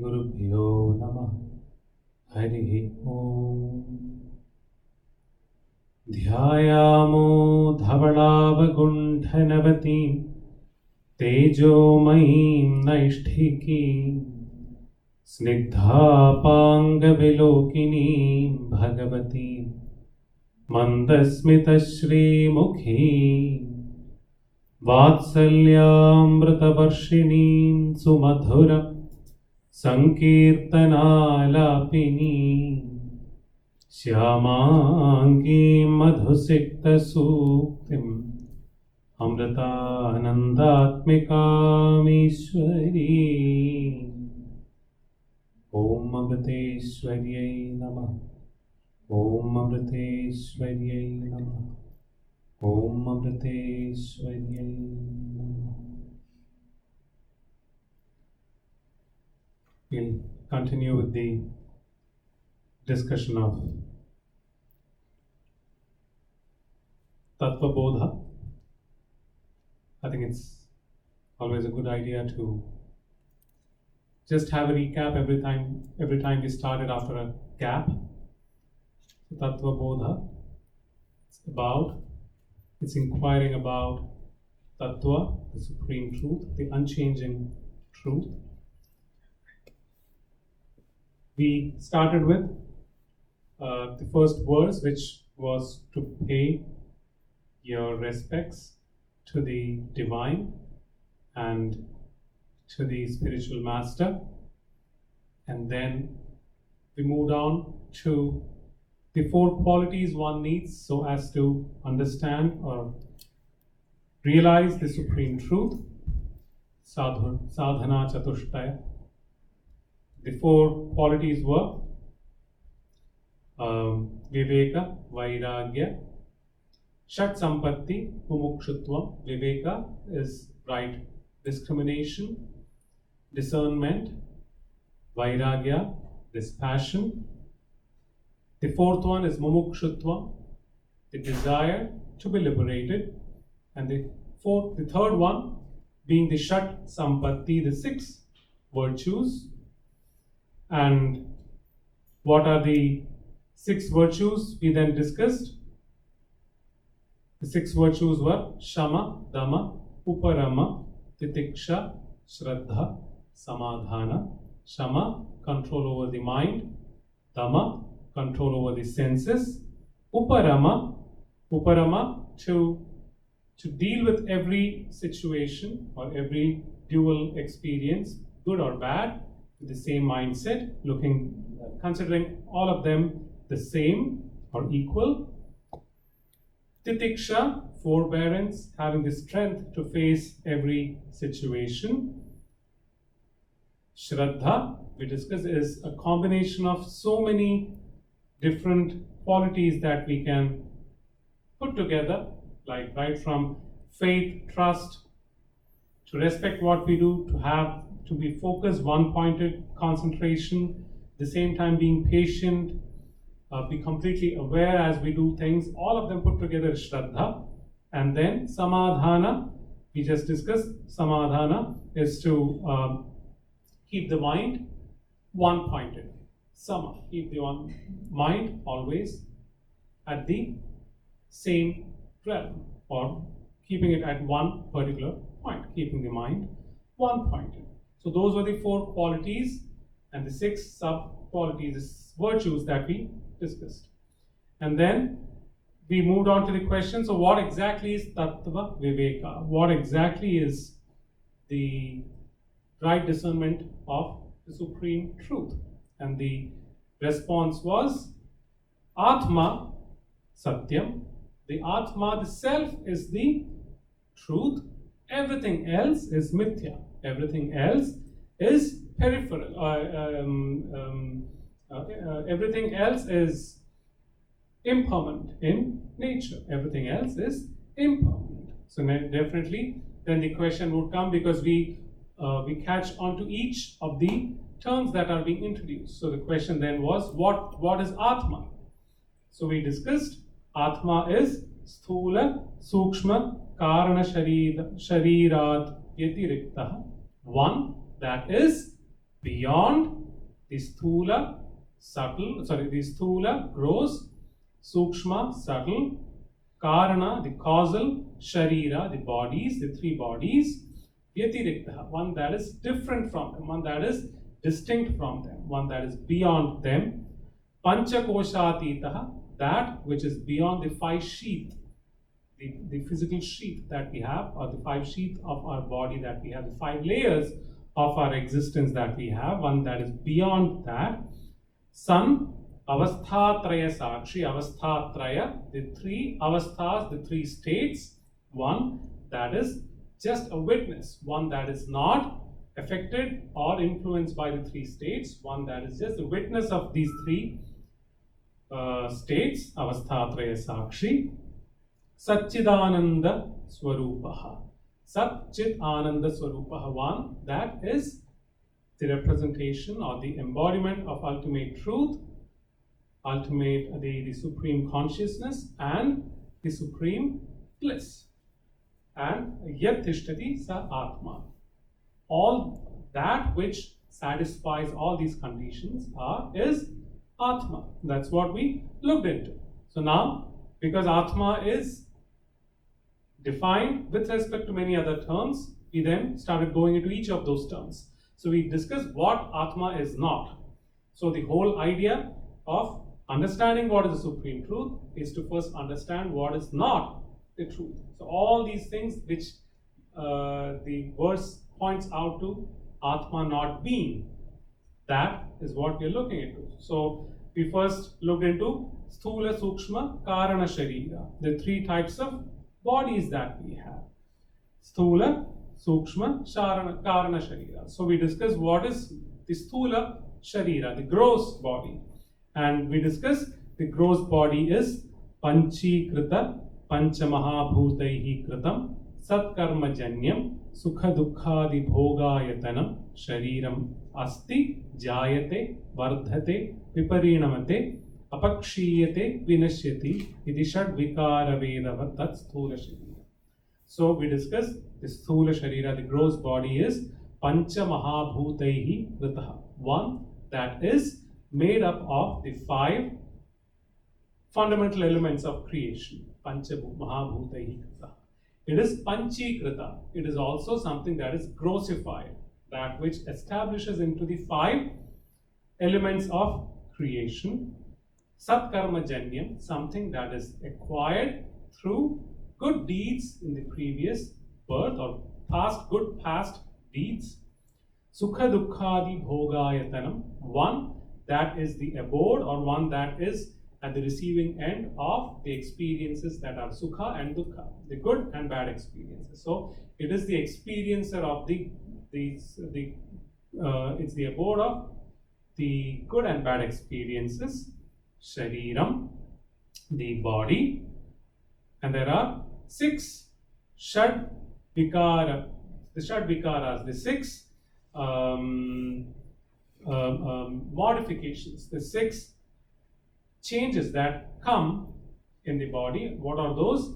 Gurubhyo Namah. Harihi Om. Dhyayamo dhavalavagunthanavatim tejomyim naishtikim snigdhapangavilokinim bhagavatim mandasmitashrimukhim vatsalyamritavarshinim sumadhura sankirtanalapinim Shyamangim madhusiktasuktim amritanandatmikam Ishwarim. Om Amriteshwaryai Namah. Om Amriteshwaryai Namah. Om Amriteshwaryai Namah. We'll continue with the discussion of Tattva Bodha. I think it's always a good idea to just have a recap every time we started after a gap. Tattva Bodha, it's inquiring about Tattva, the supreme truth, the unchanging truth. We started with the first verse, which was to pay your respects to the divine and to the spiritual master. And then we moved on to the four qualities one needs so as to understand or realize the supreme truth. Sadhana Chatushtaya. The four qualities were Viveka, Vairagya, Shat Sampatti, Mumukshutvam. Viveka is right discrimination, discernment, Vairagya, dispassion. The fourth one is Mumukshutvam, the desire to be liberated. And the third one being the Shat Sampatti, the six virtues. And what are the six virtues we then discussed? The six virtues were Shama, Dama, Uparama, Titiksha, Shraddha, Samadhana. Shama, control over the mind. Dama, control over the senses. Uparama, to deal with every situation or every dual experience, good or bad, with the same mindset, considering all of them the same or equal. Titiksha, forbearance, having the strength to face every situation. Shraddha, we discussed, is a combination of so many different qualities that we can put together, like right from faith, trust, to respect what we do, to be focused, one-pointed concentration, at the same time being patient, be completely aware as we do things. All of them put together is Shraddha. And then Samadhana, we just discussed. Samadhana is to keep the mind one-pointed. Sama, keep the mind always at the same realm, or keeping it at one particular point, keeping the mind one-pointed. So those were the four qualities and the six sub-qualities, virtues that we discussed. And then we moved on to the question, so what exactly is Tattva Viveka? What exactly is the right discernment of the supreme truth? And the response was Atma Satyam. The Atma, the self, is the truth. Everything else is mithya. Everything else is peripheral. Everything else is impermanent in nature. Everything else is impermanent. So definitely, then the question would come, because we catch onto each of the terms that are being introduced. So the question then was, what is Atma? So we discussed Atma is Sthula, Sukshma, Karana Sharirat Yatirikta. One that is beyond the sthula, the sthula, gross, sukshma, subtle, karana, the causal, sharira, the bodies, the three bodies, vyatirikta, one that is different from them, one that is distinct from them, one that is beyond them, panchakoshatita, that which is beyond the five sheath, the physical sheath that we have, or the five sheath of our body that we have, the five layers of our existence that we have, one that is beyond that. Sun, avasthatraya sakshi, avasthatraya, the three avasthas, the three states, one that is just a witness, one that is not affected or influenced by the three states, one that is just a witness of these three states, avasthatraya sakshi. Satchidananda Swarupaha. Satchit Ananda Swarupaha, one that is the representation or the embodiment of ultimate truth, the supreme consciousness and the supreme bliss. And Yat Tishtati Sa Atma. All that which satisfies all these conditions is Atma. That's what we looked into. So now, because Atma is defined with respect to many other terms, we then started going into each of those terms. So we discussed what Atma is not. So the whole idea of understanding what is the supreme truth is to first understand what is not the truth. So all these things which the verse points out to Atma not being, that is what we are looking into. So we first looked into Sthula, Sukshma, Karana, Sharira, the three types of bodies that we have. Sthula, Sukshma, Karana, Sharira. So we discussed what is the Sthula Sharira, the gross body. And we discussed the gross body is Panchikrita, Panchamahabhutaihi Kritam, Satkarma Janyam, Sukha Dukkhadi Bhogayatanam, Shariram Asti, Jayate, Vardhate, Viparinamate, Apakshiyate, Vinashyati, Iti Shad Vikara Vedavat, Tat Sthula Sharira. So we discussed the Sthula Sharira, the gross body is Pancha Mahabhutaihi Kritaha, one that is made up of the five fundamental elements of creation. Pancha Mahabhutaihi Kritaha. It is Panchikrita. It is also something that is grossified, that which establishes into the five elements of creation. Satkarma Janyam, something that is acquired through good deeds in the previous birth or past deeds. Sukha Dukkhadi Bhogayatanam, one that is the abode or one that is at the receiving end of the experiences that are Sukha and Dukkha, the good and bad experiences. So it is the experiencer of it's the abode of the good and bad experiences. Shariram, the body, and there are six Shad Vikara, the Shad Vikaras, the six modifications, the six changes that come in the body. What are those?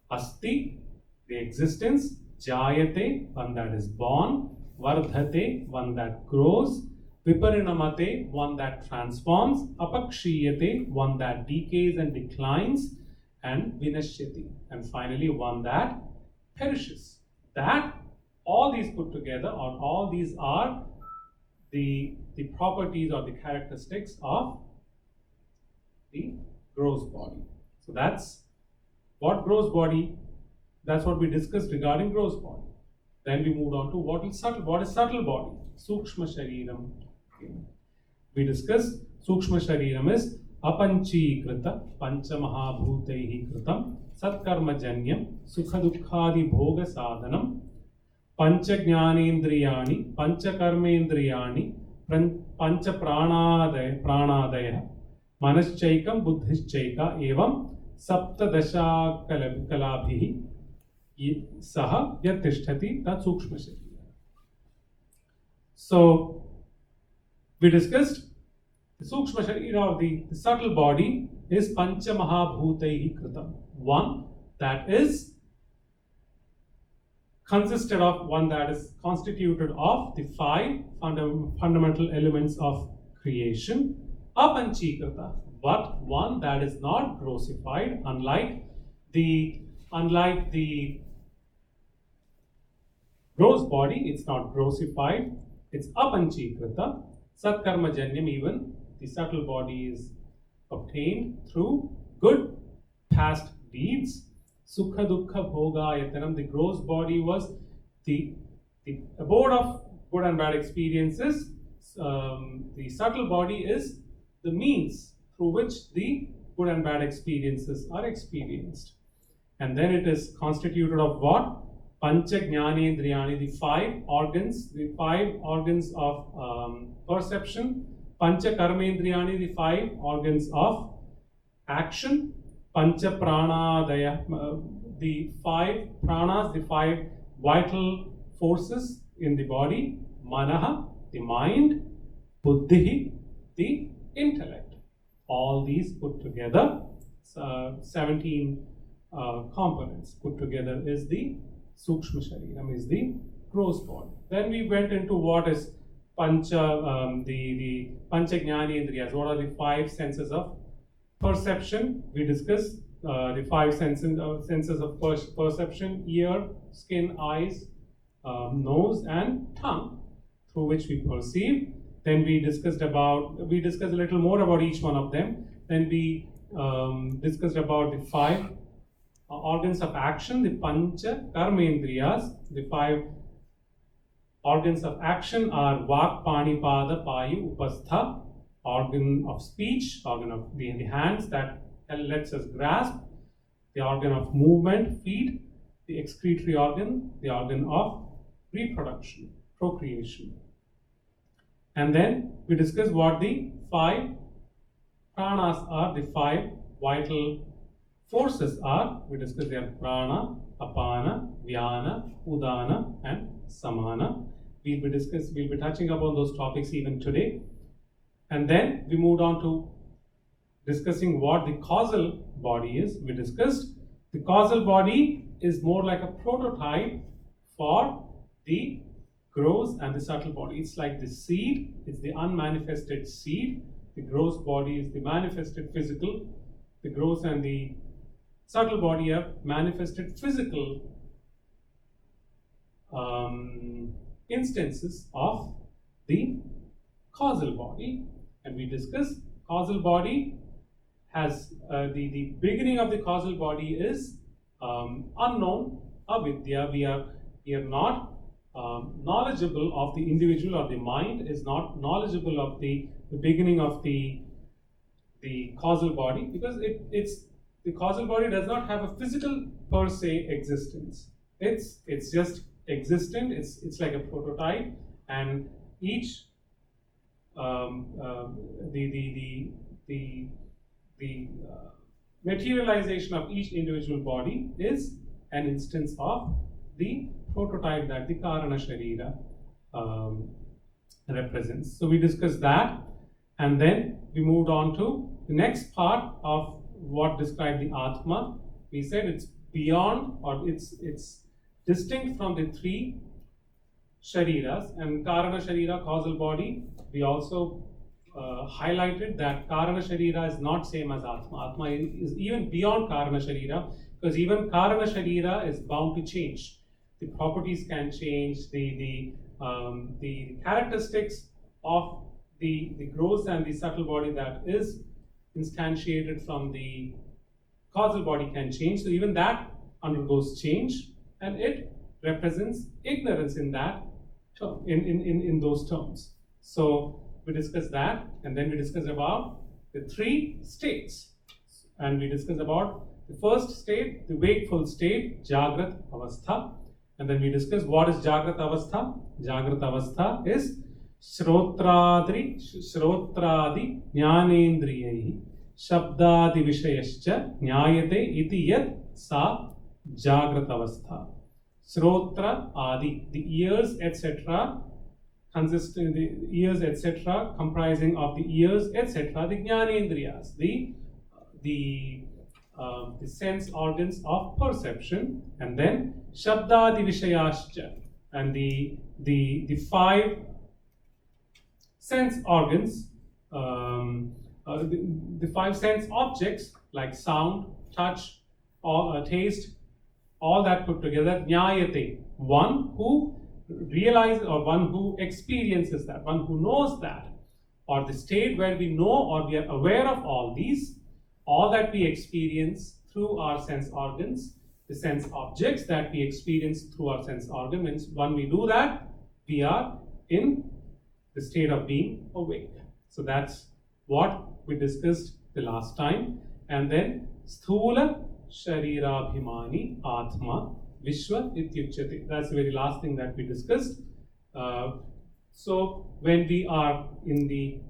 Asti, the existence. Jayate, one that is born. Vardhate, one that grows. Viparinamate, one that transforms. Apakshiyate, one that decays and declines. And Vinashyati, and finally one that perishes. That, all these put together, or all these are the properties or the characteristics of the gross body. So that's what gross body, that's what we discussed regarding gross body. Then we moved on to what is subtle body, Sukshma Shariram. We discussed Sukshma Shariram is Apanchikrita, Panchamahabhutaihi Kritam, Satkarma Janyam, Sukha Dukkhadi Bhoga Sadhanam, Pancha Jnanendriyani, Pancha Karmendriyani, Pancha Pranadaya, Manaschaikam Buddhischaika, Evam Saptadasha Kalabhihi Saha Yatishtati Tat Sukshma Sharira. So we discussed the Sukshma Sharira, or the subtle body, is Pancha Mahabhutaihi Kritam, one that is consisted of one that is constituted of the five fundamental elements of creation, apanchikrita, but one that is not grossified, unlike the gross body. It's not grossified, it's apanchikrita. Satkarmajanyam, even the subtle body is obtained through good past deeds. Sukha dukkha bhoga yatanam, the gross body was the abode of good and bad experiences. The subtle body is the means through which the good and bad experiences are experienced. And then it is constituted of what? Pancha Jnanendriyani, the five organs of perception. Pancha Karmendriyani, the five organs of action. Pancha Pranadaya, the five pranas, the five vital forces in the body. Manaha, the mind. Buddhi, the intellect. All these put together, 17 components put together is the Sukshma Shariram, is the gross body. Then we went into what is Pancha, the Pancha Jnanendriyas. What are the five senses of perception? We discussed the five senses of perception: ear, skin, eyes, nose, and tongue, through which we perceive. Then we discussed a little more about each one of them. Then we discussed about the five organs of action, the Pancha Karmendriyas. The five organs of action are Vak, Pani, Pada, Payu, Upastha, organ of speech, organ of the hands that lets us grasp, the organ of movement, feet, the excretory organ, the organ of reproduction, procreation. And then we discuss what the five pranas are, the five vital forces are. We discuss their prana, apana, vyana, udana, and samana. We'll be touching upon those topics even today. And then we moved on to discussing what the causal body is. We discussed the causal body is more like a prototype for the gross and the subtle body. It's like the seed, it's the unmanifested seed. The gross body is the manifested physical. The gross and the subtle body are manifested physical instances of the causal body. And we discussed causal body has the beginning of the causal body is unknown, avidya. We are not knowledgeable of the individual, or the mind is not knowledgeable of the beginning of the causal body, because the causal body does not have a physical per se existence. It's just existent. It's like a prototype, and each the materialization of each individual body is an instance of the prototype that the Karana Sharira represents. So we discussed that, and then we moved on to the next part of what described the Atma. We said it's beyond, or it's distinct from the three Shariras, and Karana Sharira, causal body. We also highlighted that Karana Sharira is not same as Atma. Atma is even beyond Karana Sharira, because even Karana Sharira is bound to change. The properties can change, the characteristics of the gross and the subtle body that is instantiated from the causal body can change. So even that undergoes change, and it represents ignorance in that term, in those terms. So we discussed that, and then we discussed about the three states, and we discussed about the first state, the wakeful state, Jagrat Avastha, and then we discussed what is Jagrat Avastha. Jagrat Avastha is Shrotradi Jnanendriyahi Shabdadi Vishayascha Nyayate iti yat sa Jagrat Avastha. Shrotra Adi, the ears, etc., consisting the ears, etc., comprising of the ears, etc., the Jnanendriyas, the the sense organs of perception, and then Shabdadi Vishayascha, and the five sense organs, the five sense objects like sound, touch, or taste, all that put together, Jnayate, one who realizes or one who experiences that, one who knows that, or the state where we know or we are aware of all these, all that we experience through our sense organs, the sense objects that we experience through our sense organ, means when we do that, we are in the state of being awake. So that's what we discussed the last time. And then Sthula Sharirabhimani Atma Vishwa Ityuchyate. That's the very last thing that we discussed. So when we are in the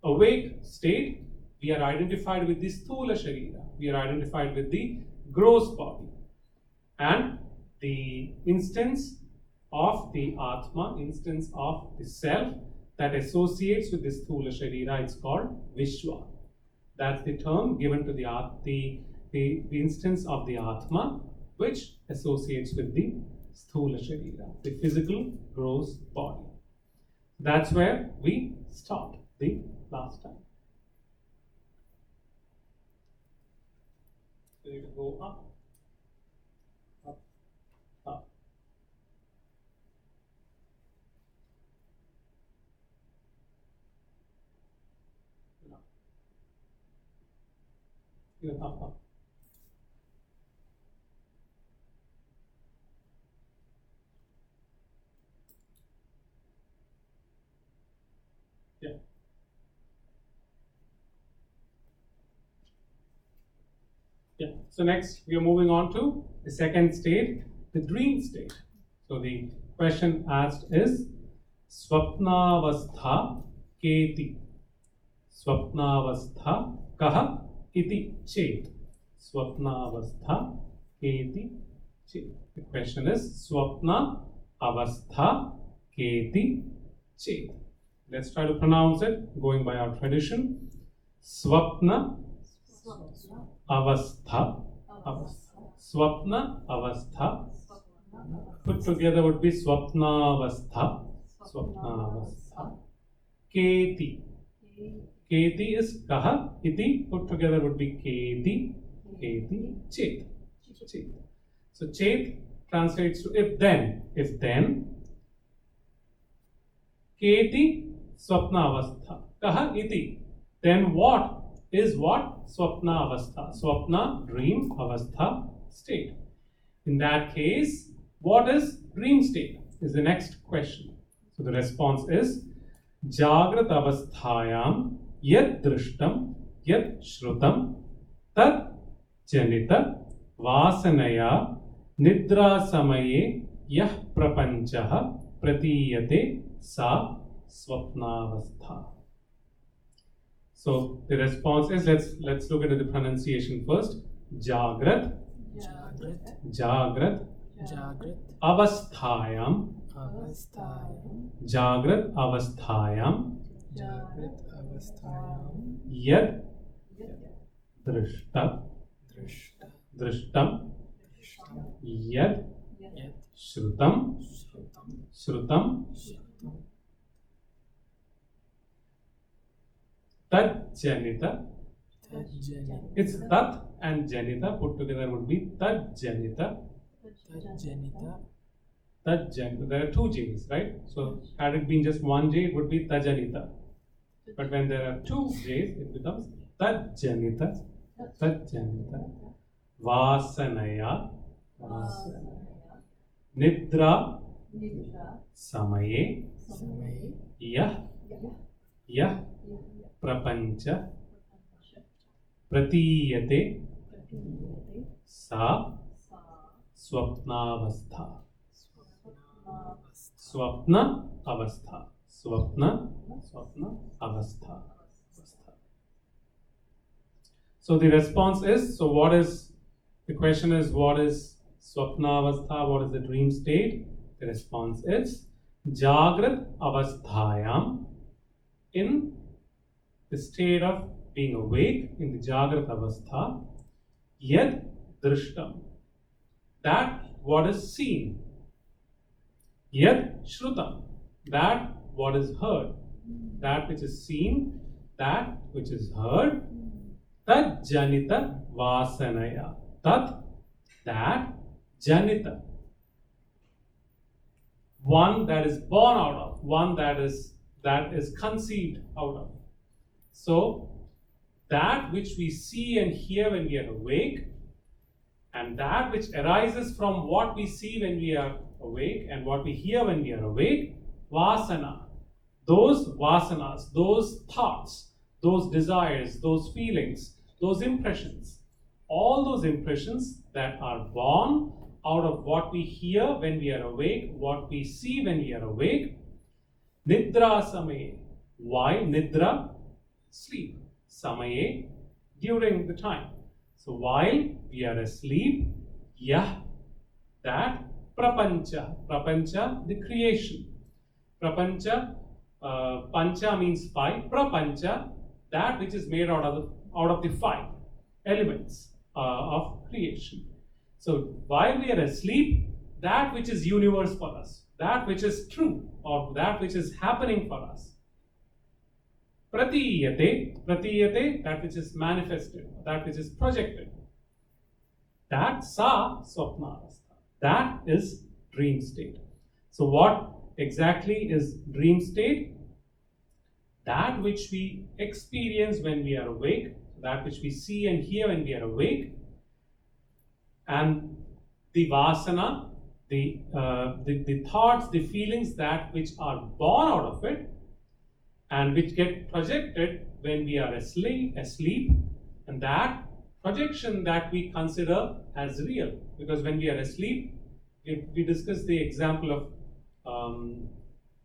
awake state, we are identified with the Sthula Sharira. We are identified with the gross body. And the instance of the Atma, instance of the self that associates with the Sthula Sharira, it's called Vishwa. That's the term given to the instance of the Atma which associates with the Sthula Sharira, the physical gross body. That's where we stopped the last time. So you go up, up, up. Even up, up. Yeah. Yeah. So next we are moving on to the second state, the dream state. So the question asked is Swapnavastha Keti. Swapnavastha Kaha Iti Chet. Swapnavastha Keti Chet. The question is Swapna Avastha Keti Chet. Let's try to pronounce it going by our tradition. Swapna Avastha. Swapna Avastha. Put together would be Swapna Avastha. Swapna Avastha. Keti. Keti is Kaha. Iti. Put together would be Keti. Keti. Chet. Chet. So Chet translates to if then. If then. Keti. Swapna Avastha. Kaha iti. Then what is what? Swapna Avastha. Swapna, dream, Avastha, state. In that case, what is dream state? Is the next question. So the response is Jagrat Avasthayam Yad Drishtam Yad Shrutam Tad Janita Vasanaya Nidra Samaye Yah Prapanchaha Pratiyate Sa Swapnavastha. So the response is, let's look at the pronunciation first. Jagrat, Jagrat, Avasthayam, Jagrat Avasthayam, Yad Drishtam, Yad Shrutam, Tad Janita. It's Tat and Janita put together would be Tad Janita. Tad Janita. There are two J's, right? So had it been just one J, it would be Tajanita. But when there are two J's, it becomes Tad Janita. Tad Janita. Vasanaya. Nidra. Samaye. Yah. Prapancha Pratiyate Sa Swapnavastha. Swapna Avastha. Swapna Avastha. So the response is, so what is, the question is, what is Swapna Avastha? What is the dream state? The response is Jagrat Avasthayam, in the state of being awake, in the Jagrat Avastha, Yad drishtam, that what is seen. Yad shrutam, that what is heard. That which is seen, that which is heard. Tat janita vasanaya. Tat, that, janita, one that is born out of, one that is conceived out of. So that which we see and hear when we are awake, and that which arises from what we see when we are awake and what we hear when we are awake, vasana, those vasanas, those thoughts, those desires, those feelings, those impressions, all those impressions that are born out of what we hear when we are awake, what we see when we are awake. Nidra samaye. Why? Nidra, sleep. Samaye, during the time. So while we are asleep, yah, that, prapancha. Prapancha, the creation. Prapancha, pancha means five. Prapancha, that which is made out of the five elements of creation. So while we are asleep, that which is universe for us, that which is true, or that which is happening for us. Pratiyate, pratiyate, that which is manifested, that which is projected. That sa swapnavastha, that is dream state. So what exactly is dream state? That which we experience when we are awake, that which we see and hear when we are awake, and the vasana, the thoughts, the feelings that which are born out of it, and which get projected when we are asleep, and that projection that we consider as real. Because when we are asleep, we discussed the example of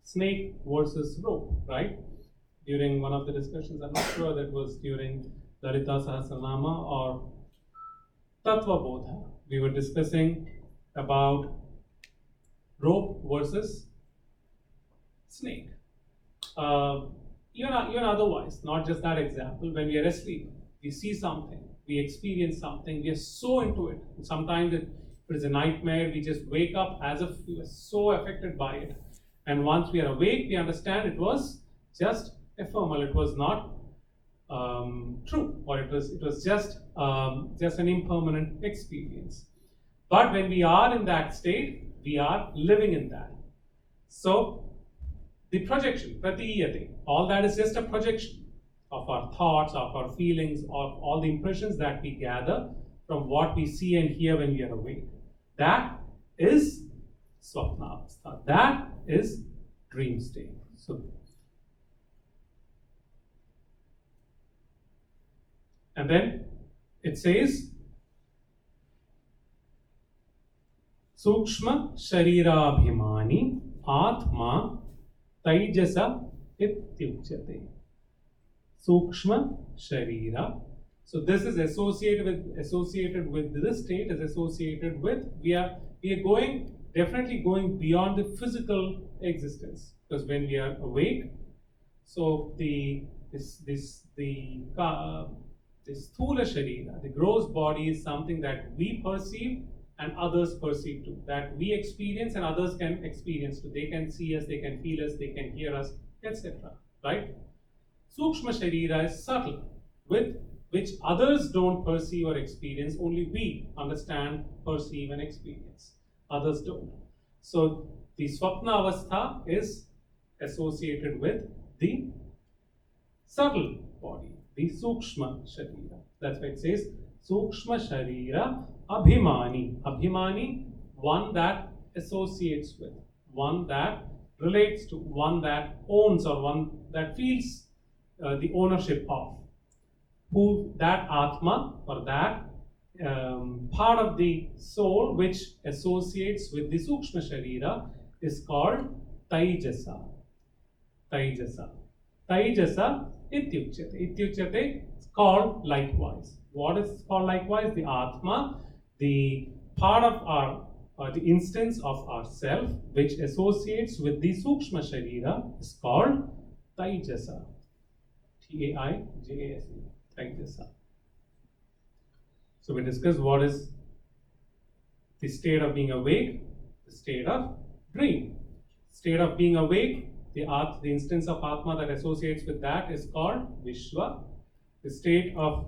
snake versus rope, right? During one of the discussions, I'm not sure that was during Lalita Sahasranama or Tattva Bodha. We were discussing about rope versus snake. Even otherwise, not just that example, when we are asleep, we see something, we experience something, we are so into it. Sometimes if it is a nightmare, we just wake up as if we were so affected by it. And once we are awake, we understand it was just ephemeral, it was not true, or it was just an impermanent experience. But when we are in that state, we are living in that. So the projection, pratiyate, all that is just a projection of our thoughts, of our feelings, of all the impressions that we gather from what we see and hear when we are awake. That is swapnavastha. That is dream state. So, and then it says, Sukshma Sharirabhimani Atma Taijasa Ityuchyate. Sukshma Sharira. So this is associated with this state is associated with we are definitely going beyond the physical existence, because when we are awake, so the sthula sharira, the gross body, is something that we perceive and others perceive too, that we experience and others can experience too. They can see us, they can feel us, they can hear us, etc. Right? Sukshma Sharira is subtle, with which others don't perceive or experience, only we understand, perceive and experience. Others don't. So the Swapna Avastha is associated with the subtle body, the Sukshma Sharira. That's why it says Sukshma Sharira Abhimani. Abhimani, one that associates with, one that relates to, one that owns, or one that feels the ownership of. Who that Atma, or that part of the soul which associates with the Sukshma Sharira, is called Taijasa. Taijasa. Taijasa Ityuchyate. Ityuchyate is called likewise. What is called likewise? The Atma, the part of our, the instance of ourself which associates with the Sukshma Sharira, is called Taijasa. Taijasa. Taijasa. So we discussed what is the state of being awake, the state of dream. State of being awake, the instance of Atma that associates with that is called Vishwa. The state of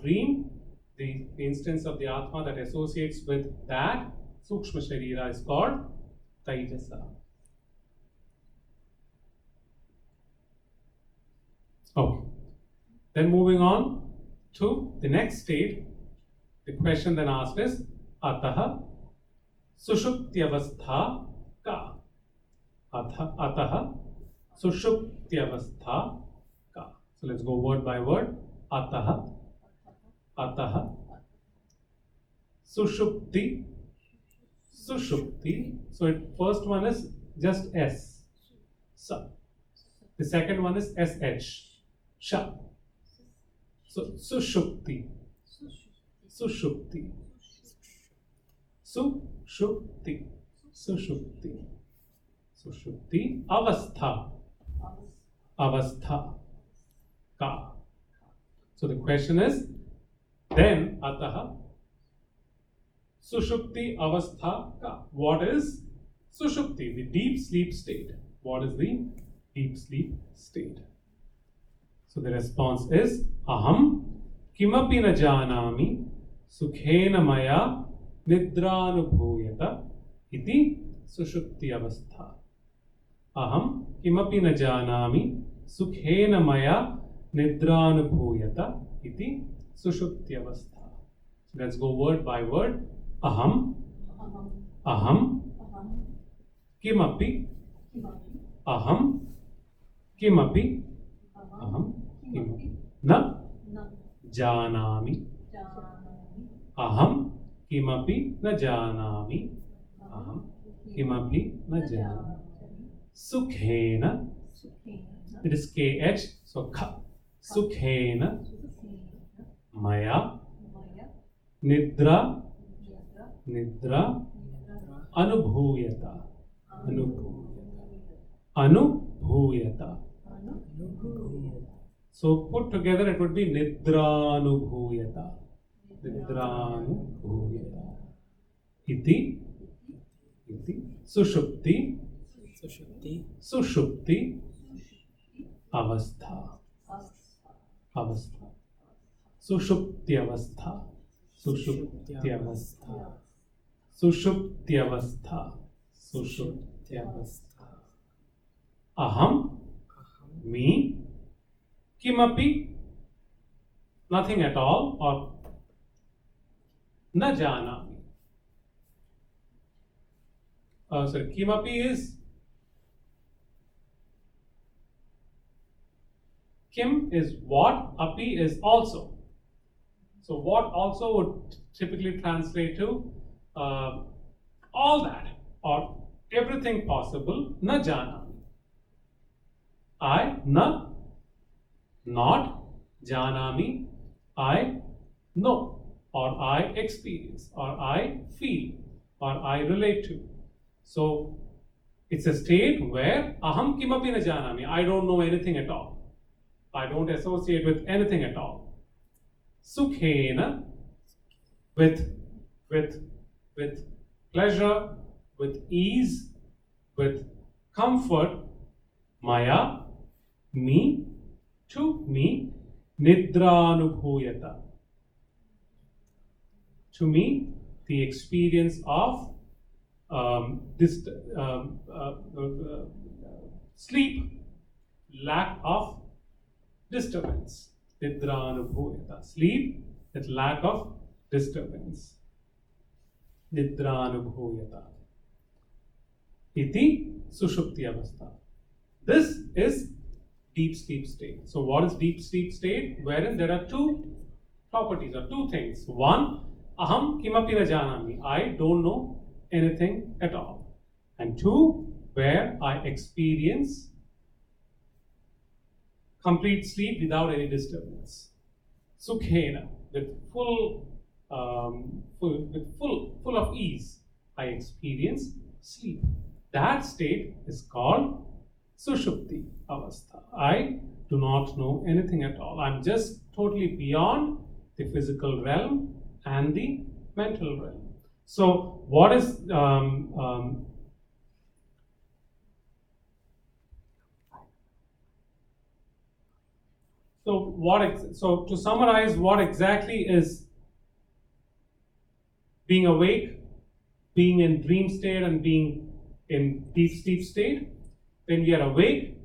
dream, the instance of the Atma that associates with that Sukshma Sharira is called Taijasa. Okay. Then moving on to the next state, the question then asked is Ataha Sushuptyavastha Ka. Ataha Sushuptyavastha Ka. So let's go word by word. Ataha Sushupti. So first one is just S. Sa. The second one is SH. Sha. So Sushupti. Avastha. Ka. So the question is then Ataha Sushupti Avastha Ka. What is Sushupti? The deep sleep state. What is the deep sleep state? So the response is Aham Kimapi na janami Sukhena maya Nidranubhuyata iti Sushupti Avastha. Aham Kimapi na janami Sukhena maya Nidranubhuyata iti Sushupti Avastha. So let's go word by word. Aham Kimapi na janami. Aham kimapi na janami. Aham kimapi na janami. Sukhena. It is KH. So Kha. Sukhena maya Nidra Anubhuyata. Anubhuyata. So put together it would be Nidranubhuyata. Nidranubhuyata. Iti Sushupti Avastha. Sushupti Avastha. Aham, me, kimapi, nothing at all, or na janami. Sorry, kimapi is kim is what, api is also. So what also would typically translate to all that or everything possible, na janami. I, na, not, janami, I know, or I experience, or I feel, or I relate to. So it's a state where aham kimapi na janami, I don't know anything at all. I don't associate with anything at all. Sukhena, with pleasure, with ease, with comfort, maya, me, to me, nidranubhuyata. To me, the experience of sleep, lack of disturbance. Nidranubhuyata. Sleep with lack of disturbance. Nidranubhuyata. Iti Sushupti Avastha. This is deep sleep state. So what is deep sleep state? Wherein there are two properties or two things. One, aham kimapi na janami. I don't know anything at all. And two, where I experience complete sleep without any disturbance. Sukhena, with full of ease, I experience sleep. That state is called Sushupti Avastha. I do not know anything at all. I'm just totally beyond the physical realm and the mental realm. So what is so to summarize, what exactly is being awake, being in dream state, and being in deep sleep state? When we are awake,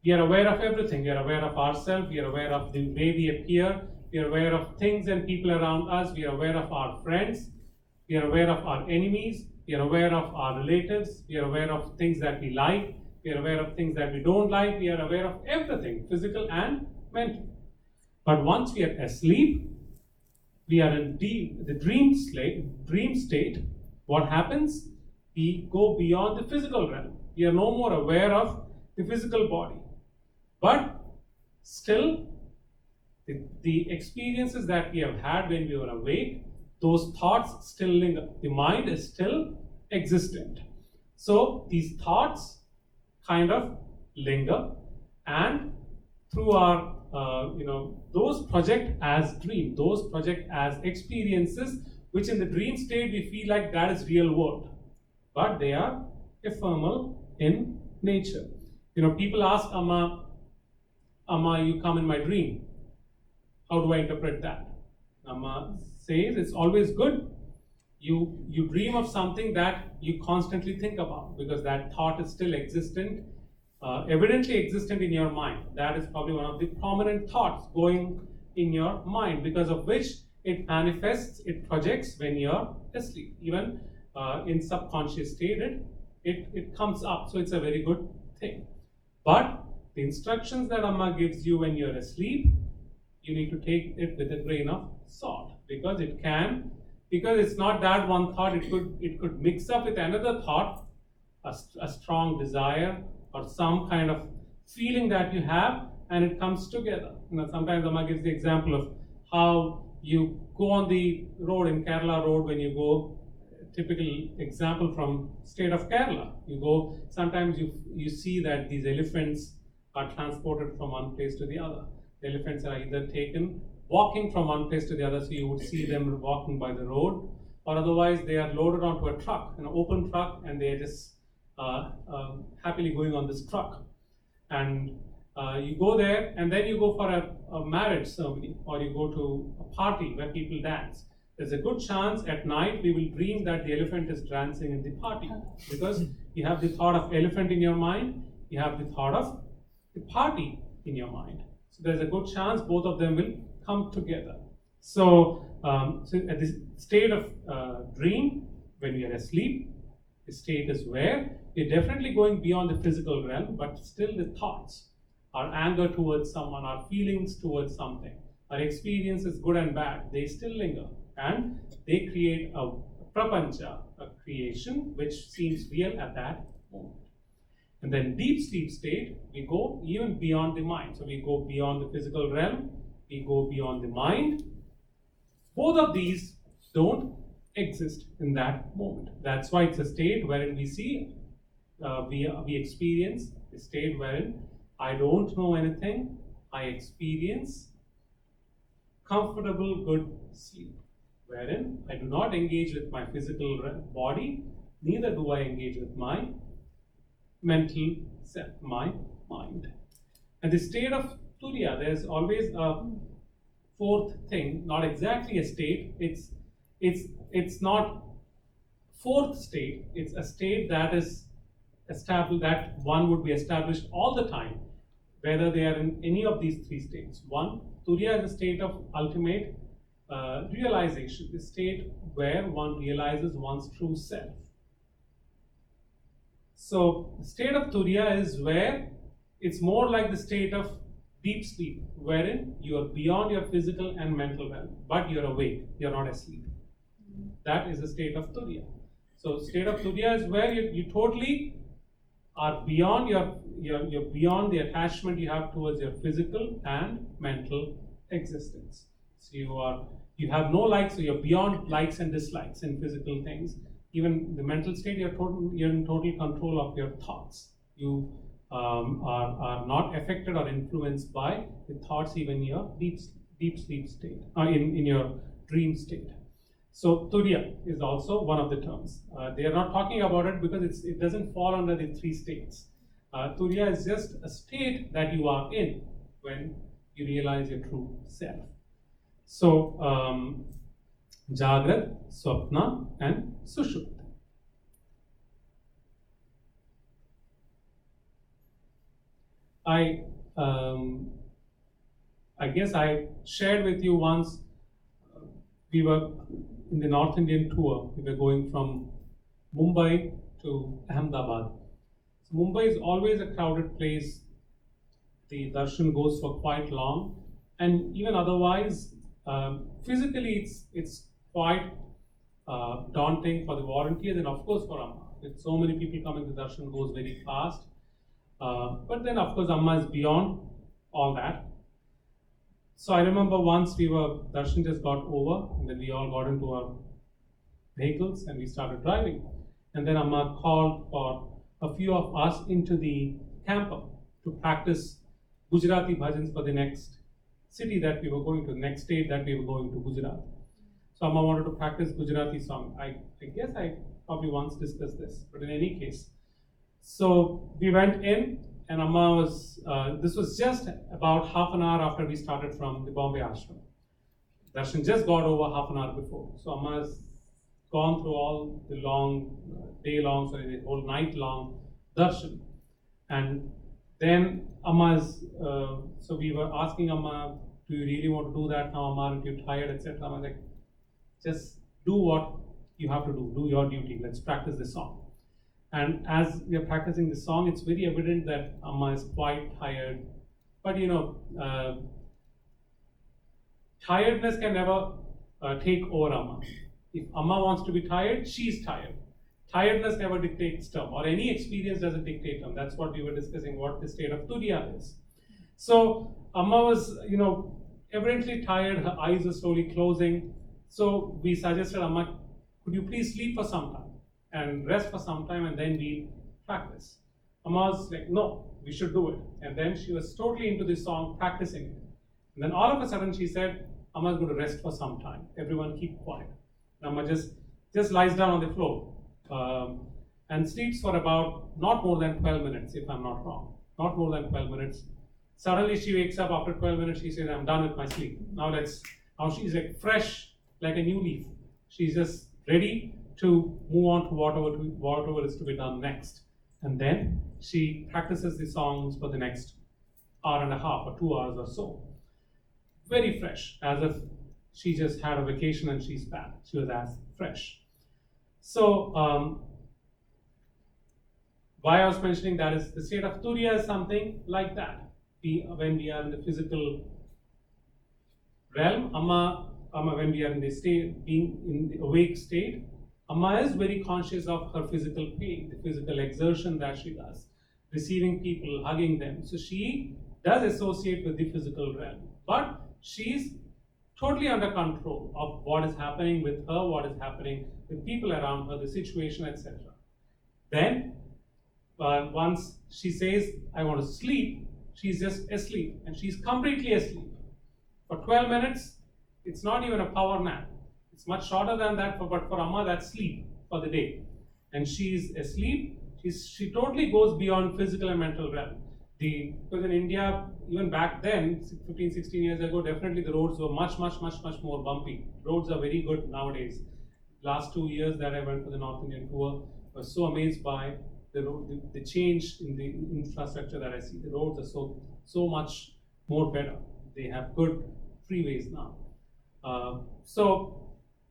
we are aware of everything. We are aware of ourselves. We are aware of the way we appear. We are aware of things and people around us. We are aware of our friends. We are aware of our enemies. We are aware of our relatives. We are aware of things that we like. We are aware of things that we don't like. We are aware of everything, physical and mental. But once we are asleep, we are in the dream state. What happens? We go beyond the physical realm. We are no more aware of the physical body. But still, the experiences that we have had when we were awake, those thoughts still linger. The mind is still existent. So these thoughts kind of linger, and through our those project as dream, those project as experiences, which in the dream state we feel like that is real world, but they are ephemeral in nature. People ask, Amma, you come in my dream. How do I interpret that? Amma says it's always good. You dream of something that you constantly think about, because that thought is still existent, evidently existent in your mind. That is probably one of the prominent thoughts going in your mind, because of which it manifests, it projects when you're asleep. Even in subconscious state, it comes up. So it's a very good thing. But the instructions that Amma gives you when you're asleep, you need to take it with a grain of salt, because it's not that one thought. It could mix up with another thought, a strong desire or some kind of feeling that you have, and it comes together. Sometimes Amma gives the example of how you go on the road in Kerala road. When you go, typical example from state of Kerala, you go, sometimes you see that these elephants are transported from one place to the other. The elephants are either taken walking from one place to the other, so you would see them walking by the road, or otherwise they are loaded onto a truck, an open truck, and they are just happily going on this truck. And you go there, and then you go for a marriage ceremony, or you go to a party where people dance. There's a good chance at night we will dream that the elephant is dancing in the party, because you have the thought of elephant in your mind, you have the thought of the party in your mind. So there's a good chance both of them will come together. So at this state of dream, when we are asleep, the state is where we're definitely going beyond the physical realm, but still the thoughts, our anger towards someone, our feelings towards something, our experiences, good and bad, they still linger, and they create a prapancha, a creation which seems real at that moment. And then deep sleep state, we go even beyond the mind. So we go beyond the physical realm, we go beyond the mind. Both of these don't exist in that moment. That's why it's a state wherein we see, we experience a state wherein I don't know anything, I experience comfortable, good sleep, wherein I do not engage with my physical body, neither do I engage with my mental self, my mind. And the state of Turiya, there's always a fourth thing, not exactly a state, it's not fourth state, it's a state that is established, that one would be established all the time, whether they are in any of these three states. One, Turiya is a state of ultimate realization, the state where one realizes one's true self. So the state of Turiya is where it's more like the state of deep sleep, wherein you are beyond your physical and mental realm, but you're awake, you're not asleep. That is the state of Turiya. So state of Turiya is where you totally are beyond you're beyond the attachment you have towards your physical and mental existence. So you have no likes, so you're beyond likes and dislikes in physical things. Even the mental state, you're in total control of your thoughts. You are not affected or influenced by the thoughts even in your deep deep sleep state, in your dream state. So Turiya is also one of the terms. They are not talking about it because it doesn't fall under the three states. Turiya is just a state that you are in when you realize your true self. So Jagrat, Swapna, and Sushupta. I guess I shared with you once. We were in the North Indian tour. We were going from Mumbai to Ahmedabad. So Mumbai is always a crowded place. The darshan goes for quite long, and even otherwise, physically it's quite daunting for the volunteers and of course for Amma. With so many people coming, the darshan goes very fast. But then of course Amma is beyond all that. So I remember once darshan just got over, and then we all got into our vehicles and we started driving. And then Amma called for a few of us into the camper to practice Gujarati bhajans for the next city that we were going to, next state that we were going to, Gujarat. So Amma wanted to practice Gujarati song. I guess I probably once discussed this, but in any case. So we went in, and Amma was, this was just about half an hour after we started from the Bombay ashram. Darshan just got over half an hour before. So Amma has gone through all the the whole night long darshan. And then Amma's, so we were asking Amma, do you really want to do that now, Amma? Aren't you tired, etc.? Amma was like, just do what you have to do your duty. Let's practice the song. And as we are practicing the song, it's very evident that Amma is quite tired. But tiredness can never take over Amma. If Amma wants to be tired, she's tired. Tiredness never dictates term, or any experience doesn't dictate term. That's what we were discussing, what the state of Turiya is. So Amma was, evidently tired, her eyes were slowly closing. So we suggested, Amma, could you please sleep for some time and rest for some time, and then we practice. Amma was like, no, we should do it. And then she was totally into the song, practicing it. And then all of a sudden she said, Amma is going to rest for some time. Everyone keep quiet. And Amma just lies down on the floor and sleeps for about not more than 12 minutes, if I'm not wrong. Not more than 12 minutes. Suddenly she wakes up after 12 minutes, she says, I'm done with my sleep. Now she's like fresh, like a new leaf. She's just ready to move on to whatever is to be done next. And then she practices the songs for the next hour and a half or 2 hours or so. Very fresh, as if she just had a vacation and she's back. She was as fresh. So, why I was mentioning that is the state of Turiya is something like that. When we are in the physical realm, Amma, when we are in the state, being in the awake state, Amma is very conscious of her physical pain, the physical exertion that she does, receiving people, hugging them. So she does associate with the physical realm, but she's totally under control of what is happening with her, what is happening with people around her, the situation, etc. Then, once she says, I want to sleep, she's just asleep, and she's completely asleep. For 12 minutes, it's not even a power nap. It's much shorter than that, but for Amma, that's sleep for the day. And she's asleep. She totally goes beyond physical and mental realm. Because in India, even back then, 15, 16 years ago, definitely the roads were much more bumpy. Roads are very good nowadays. Last 2 years that I went for the North Indian tour, I was so amazed by the change in the infrastructure that I see. The roads are so much more better. They have good freeways now. So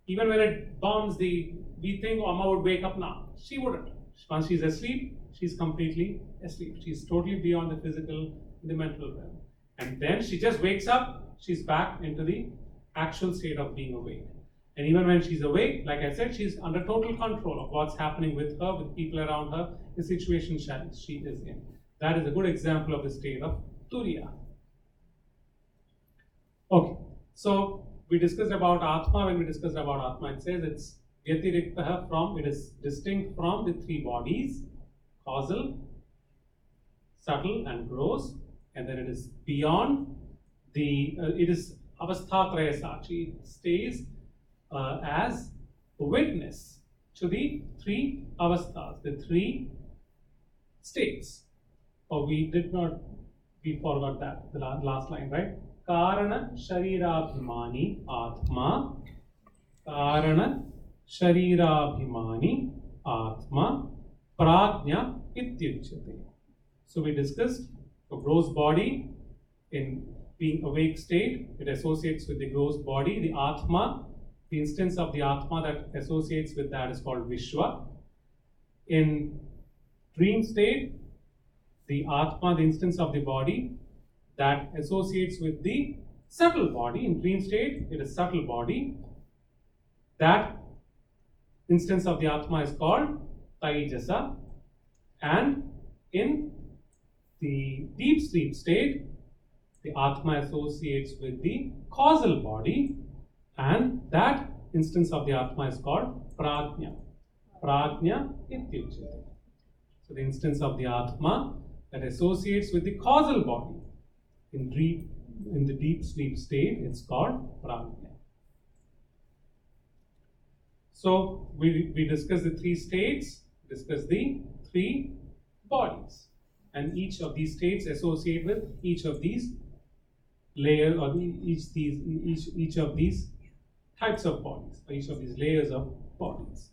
even when it bombs, we think Amma would wake up now. She wouldn't. Once she's asleep, she's completely asleep. She's totally beyond the physical, the mental realm. And then she just wakes up, she's back into the actual state of being awake. And even when she's awake, like I said, she's under total control of what's happening with her, with people around her, the situation she is in. That is a good example of the state of Turiya. Okay, so we discussed about Atma. When we discussed about Atma, it says it's Vyatiriktaha it is distinct from the three bodies, causal, subtle and gross, and then it is beyond it is avasthatraya sakshi. It stays as a witness to the three avasthas, the three states. Oh, we forgot that, the last line, right? Karana sharirabhimani atma. Karana sharirabhimani atma prajna ityuchyate. So we discussed a gross body in being awake state. It associates with the gross body, the atma. The instance of the atma that associates with that is called Vishwa. In dream state, the atma, the instance of the body that associates with the subtle body. In dream state, it is subtle body. That instance of the atma is called Taijasa. And in the deep sleep state, the atma associates with the causal body, and that instance of the atma is called Prajna. Prajna ityuchyate. So the instance of the atma that associates with the causal body in the deep sleep state, it's called Prajna. So we discussed the three states, discussed the three bodies, and each of these states associate with each of these layers, or each of these types of bodies, or each of these layers of bodies.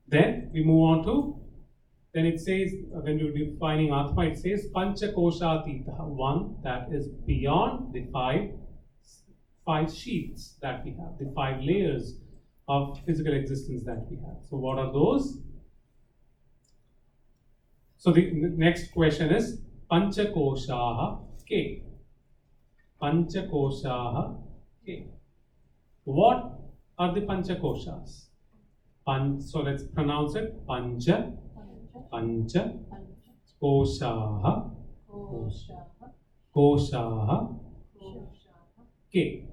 Then we move on to, then it says, when you're defining Atma, it says Panchakoshatita, one that is beyond the five sheaths that we have, the 5 layers of physical existence that we have. So what are those? So the next question is Panchakoshaha ke. Panchakoshaha ke. What are the Panchakoshas? So let's pronounce it Pancha Koshaha Koshaha ke.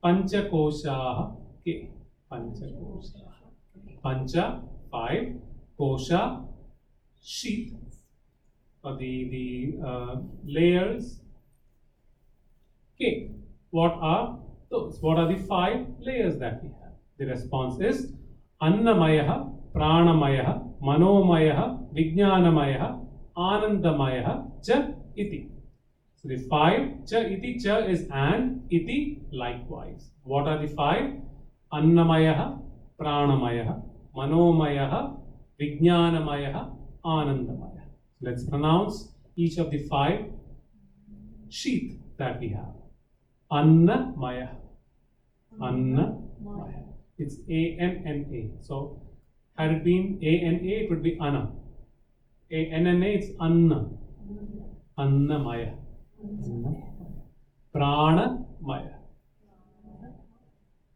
Panchakoshaha ke. Pancha 5, Kosha sheath, or the layers. Okay, what are those? What are the 5 layers that we have? The response is Annamaya, Pranamaya, Manomaya, Vijnanamaya, Anandamaya, Cha iti. So the 5, Cha iti, Cha is and, iti likewise. What are the 5? Annamaya, Pranamaya, Manomaya, Vijnanamaya, Anandamaya. Let's pronounce each of the 5 sheath that we have. Annamaya. Annamaya. It's A-N-N-A. So, had it been A-N-A, it would be Anna. A-N-N-A, it's Anna. Annamaya. Pranamaya.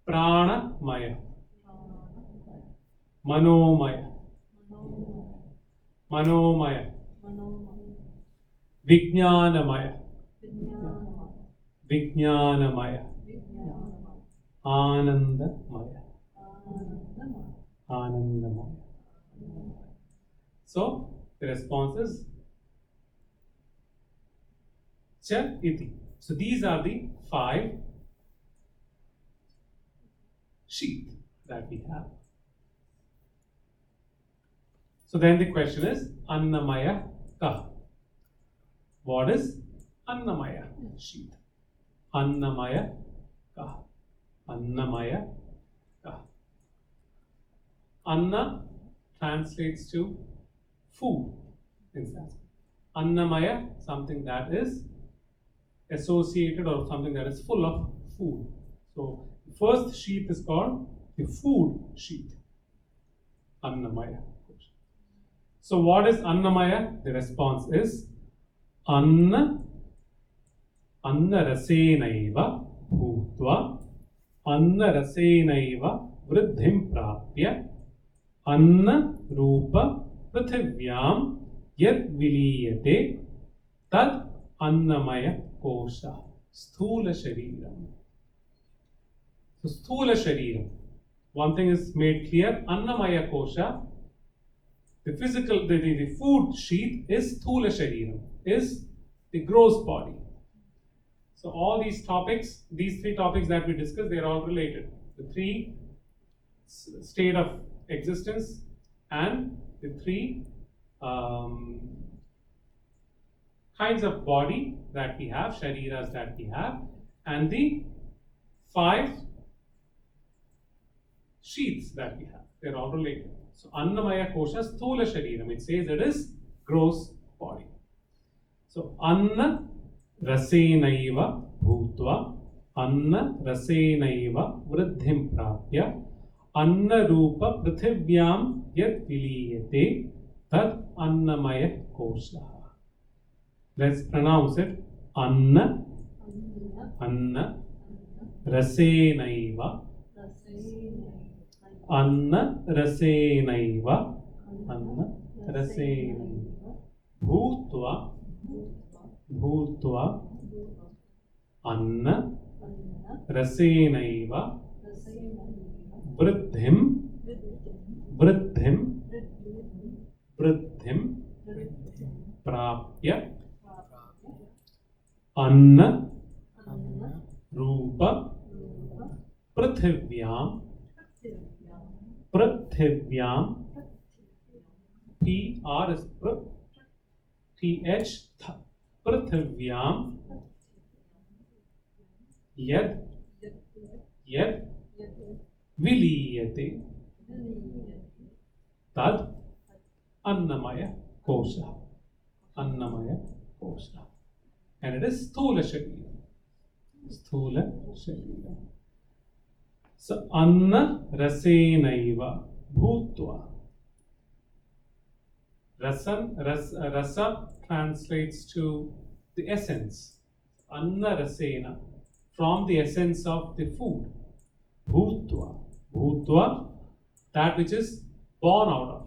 Pranamaya. Manomaya. Manomaya. Vijnanamaya. Vijnanamaya. Anandamaya. Anandamaya. So, the response is Cha iti. So, these are the 5 sheath that we have. So then the question is Annamaya ka. What is Annamaya sheath? Annamaya ka. Annamaya ka. Anna translates to food in Sanskrit. Annamaya, something that is associated or something that is full of food. So the first sheath is called the food sheath. Annamaya. So what is Annamaya? The response is Anna Rasenaiva Bhutva Anna Rasenaiva Vridhim Prapya Anna Rupa Prithivyam Yad Viliyate Tad Annamaya Kosha Sthula Shariram. So Sthula Shariram. One thing is made clear, Annamaya Kosha, the physical, the food sheath is Sthula Shariram, is the gross body. So all these topics, these three topics that we discussed, they are all related. The three state of existence and the three kinds of body that we have, shariras that we have, and the 5 sheaths that we have. They're all related. So Annamaya Kosha Sthula Shariram. It says it is gross body. So Anna Rasenaiva Bhutva Anna Rasenaiva Vruddhim Prapya Anna Rupa Prithivyam Yat Viliyate Tad Annamaya Kosha. Let's pronounce it. Anna Anna Rasenaiva Anna Rasenaiva Anna Rasenaiva Bhutva Bhutva Anna Rasenaiva Vruddhim Vruddhim Vruddhim Prapya Anna Rupa Prithivyam Prithivyam P-R is T-H Prithivyam Yad Yad Viliyate Tad Annamaya Kosha. Annamaya Kosha. And it is Sthula Sharira. Sthula Sharira. So Anna Rasenaiva Bhutva. Rasa translates to the essence. Anna Rasena, from the essence of the food. Bhutva. Bhutva, that which is born out of.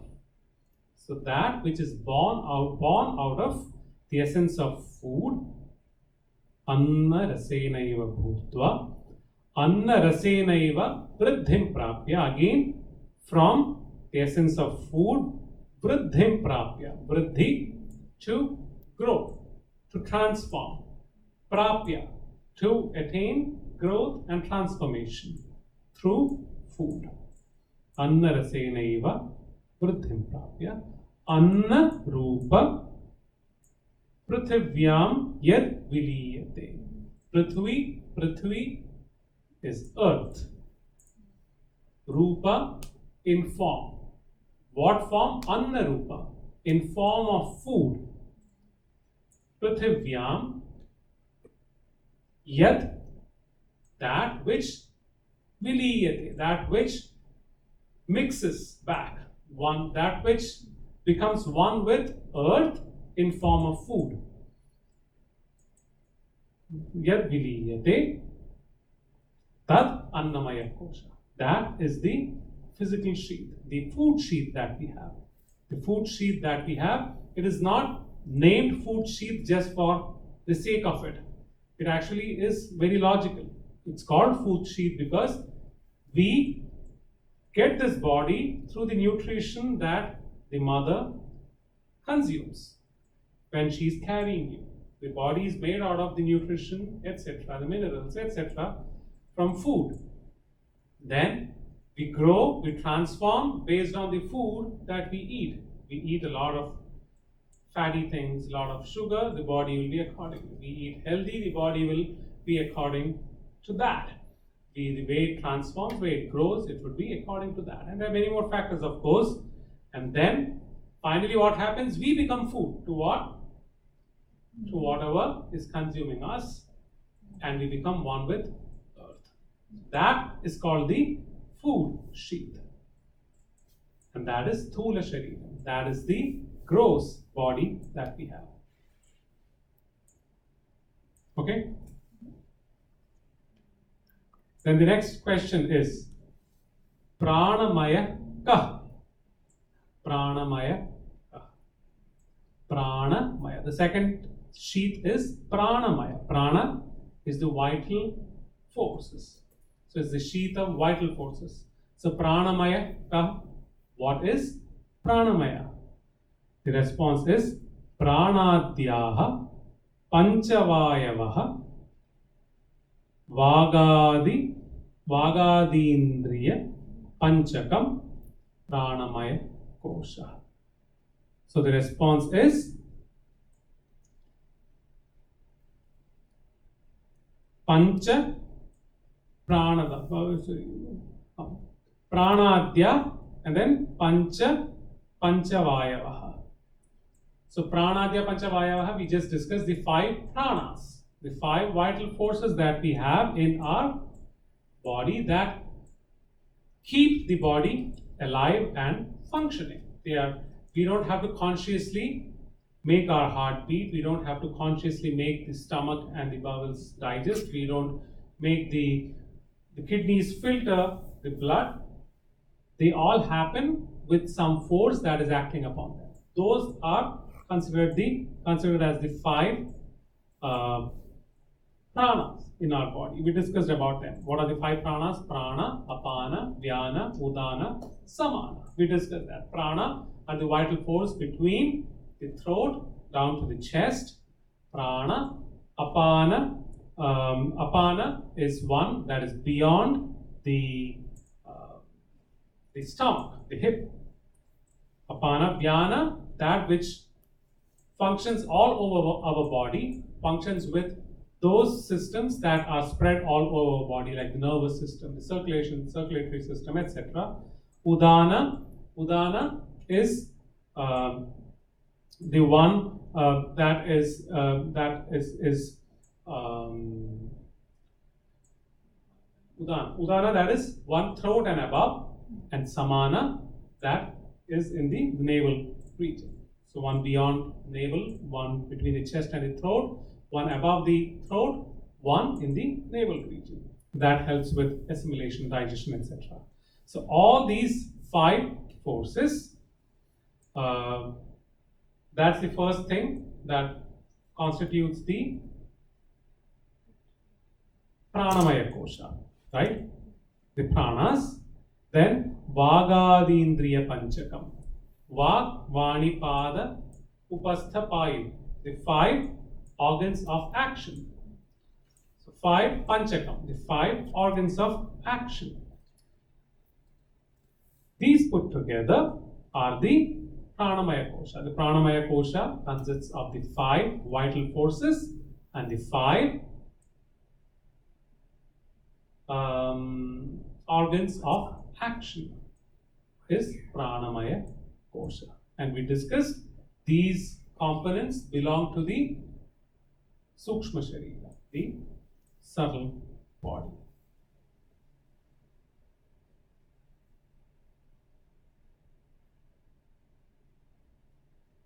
So that which is born out of the essence of food. Anna Rasenaiva Bhutva. Anna Rasenaiva Vruddhim Prapya. Again, from the essence of food. Vruddhim Prapya. Vruddhi, to grow, to transform. Prapya, to attain growth and transformation through food. Anna Rasenaiva Vruddhim Prapya. Anna Rupa Prithivyam Yad Viliyate. Prithvi is earth. Rupa, in form. What form? Anna Rupa, in form of food. Prithivyam Yad, that which Viliyate, that which mixes back, one, that which becomes one with earth in form of food. Yad Viliyate Tad Annamaya Kosha. That is the physical sheath, the food sheath that we have. The food sheath that we have, it is not named food sheath just for the sake of it. It actually is very logical. It's called food sheath because we get this body through the nutrition that the mother consumes when she is carrying you. The body is made out of the nutrition, etc., the minerals, etc., from food. Then we grow, we transform based on the food that we eat. We eat a lot of fatty things, a lot of sugar, the body will be accordingly. We eat healthy, the body will be according to that. The way it transforms, the way it grows, it would be according to that. And there are many more factors, of course. And then, finally, what happens? We become food. To what? To whatever is consuming us. And we become one with earth. That is called the food sheath. And that is Sthula Sharira. That is the gross body that we have. Okay? Then the next question is Pranamaya Kah. Pranamaya Kah. Pranamaya. The second sheath is Pranamaya. Prana is the vital forces. So it's the sheath of vital forces. So Pranamaya Kah. What is Pranamaya? The response is Pranadhyaha Panchavayavaha Vagadindriya Panchakam Pranamaya Kosha. So the response is Pancha Pranadya and then Panchavayavaha. So Pranadya Panchavayavaha, we just discussed the 5 pranas, the 5 vital forces that we have in our body that keep the body alive and functioning. We don't have to consciously make our heart beat. We don't have to consciously make the stomach and the bowels digest. We don't make the kidneys filter the blood. They all happen with some force that is acting upon them. Those are considered as the 5 pranas in our body. We discussed about them. What are the 5 pranas? Prana, Apana, Vyana, Udana, Samana. We discussed that. Prana are the vital force between the throat down to the chest. Prana, Apana. Apana is one that is beyond the stomach, the hip. Apana, Vyana, that which functions all over our body, functions with those systems that are spread all over our body, like the nervous system, the circulatory system, etc. Udana is the one that is Udana, that is one throat and above, and Samana, that is in the navel region. So one beyond navel, one between the chest and the throat, one above the throat, one in the navel region. That helps with assimilation, digestion, etc. So all these 5 forces, that's the first thing that constitutes the Pranamaya Kosha, right? The pranas. Then Vagadindriya Panchakam. Vag, Vani, Pada, Upastha, Payu. The 5 organs of action. So 5 Panchakam, the 5 organs of action. These put together are the Pranamaya Kosha. The Pranamaya Kosha consists of the 5 vital forces and the 5 organs of action is Pranamaya Kosha. And we discussed these components belong to the Sukshma Sharira, the subtle body.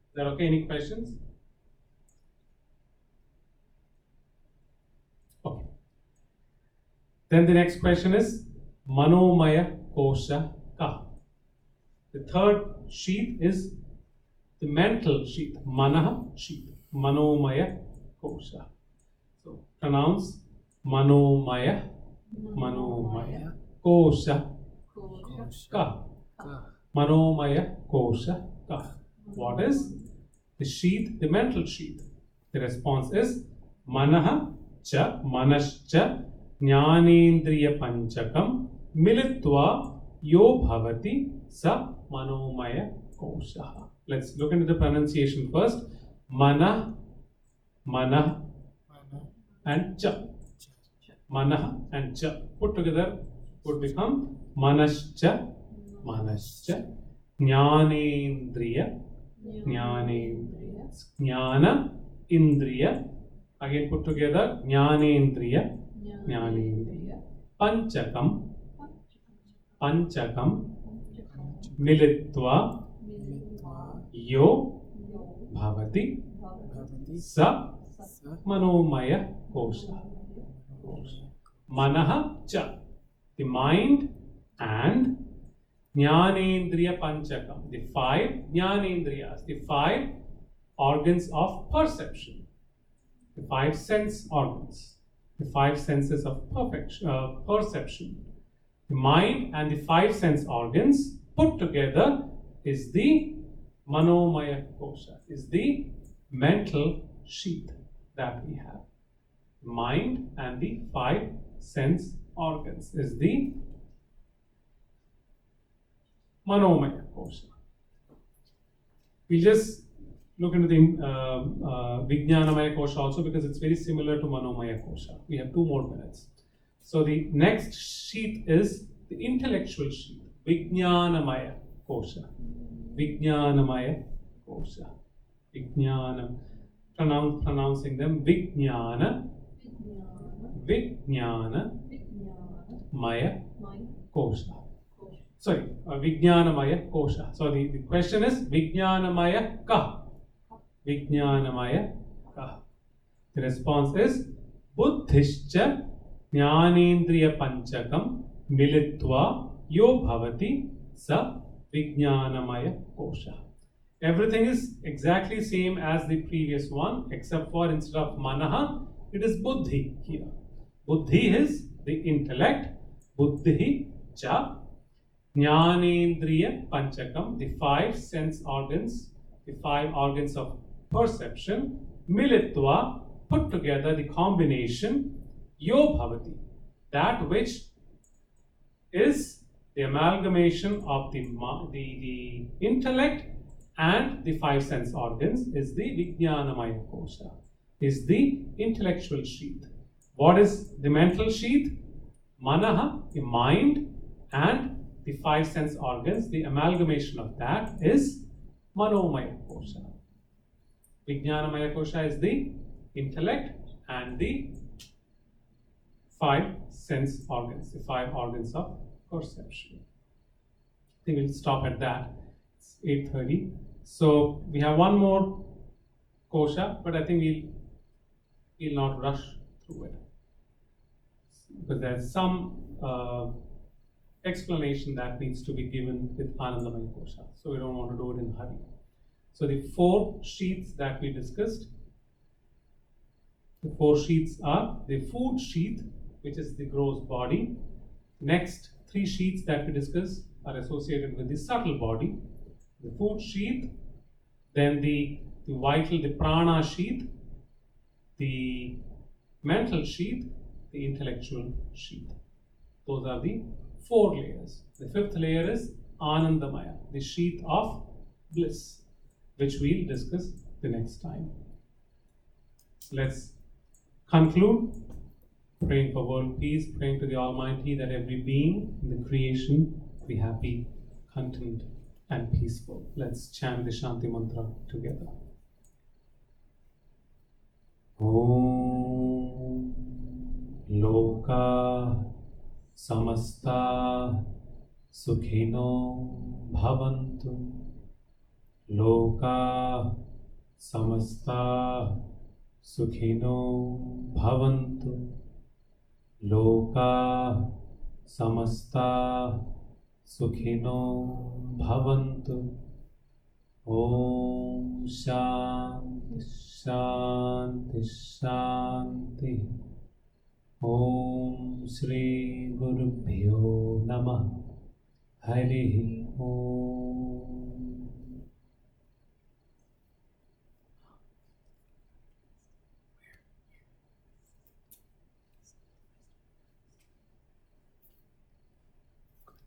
Is that okay? Any questions? Okay. Then the next question is Manomaya Kosha Ka. The third sheath is the mental sheath, Manaha sheath, Manomaya Kosha. So pronounce Manomaya, Manomaya Kosha Ka. Manomaya Kosha Ka. What is the sheath, the mental sheath? The response is Manaha cha, Manascha, Jnanendriya Panchakam, Militva Yo Bhavati Sa Manomaya Kosha. Let's look into the pronunciation first. Mana, Mana, and Cha. Mana and Cha put together would become Manascha, Manascha, Jnanendriya, Jnanendriya, Jnana Indriya. Again put together Jnanendriya, Jnanendriya, Panchakam, Panchakam, Militva Yo Bhavati Sa Manomaya Kosha. Manaha Cha, the mind, and Jnanendriya Panchakam, the 5 Jnanendriyas, the 5 organs of perception, the 5 sense organs, the 5 senses of perception. The mind and the 5 sense organs put together is the Manomaya Kosha, is the mental sheath that we have. Mind and the 5 sense organs is the Manomaya Kosha. We'll just look into the Vijnanamaya Kosha also because it's very similar to Manomaya Kosha. We have 2 more minutes. So the next sheath is the intellectual sheath, Vijnanamaya Kosha. Vijnanamaya Kosha. Vijnana. Pronouncing them Vijnana. Vijnana. Maya Kosha. Sorry, Vijnanamaya Kosha. So the question is Vijnanamaya Ka. Vijnanamaya Ka. The response is Buddhishcha Jnanendriya Panchakam Militva Yo Bhavati Sa Vijnanamaya Kosha. Everything is exactly same as the previous one except for instead of Manaha, it is Buddhi here. Buddhi is the intellect. Buddhi Cha Jnanendriya Panchakam, the 5 sense organs, the 5 organs of perception, Militva, put together, the combination, Yo Bhavati, that which is the amalgamation of the intellect and the 5 sense organs is the Vijnanamaya Kosha, is the intellectual sheath. What is the mental sheath? Manaha, the mind, and the 5 sense organs, the amalgamation of that is Manomaya Kosha. Vijnanamaya Kosha is the intellect and the 5 sense organs, the 5 organs of perception. I think we'll stop at that. It's 8:30. So we have one more kosha, but I think we'll not rush through it because there's some explanation that needs to be given with Anandamaya Kosha. So we don't want to do it in a hurry. So the 4 sheaths that we discussed, the 4 sheaths are the food sheath, which is the gross body. Next 3 sheaths that we discussed are associated with the subtle body. The food sheath, then the vital, the prana sheath, the mental sheath, the intellectual sheath. Those are the 4 layers. The 5th layer is Anandamaya, the sheath of bliss, which we'll discuss the next time. Let's conclude praying for world peace, praying to the Almighty that every being in the creation be happy, content, and peaceful. Let's chant the Shanti Mantra together. Om Loka Samasta Sukhino Bhavantu. Loka Samasta Sukhino Bhavantu. Loka Samasta Sukhino Bhavantu. Om Shanti Shanti Shanti. Om Shri Gurubhyo Namah. Hari Om.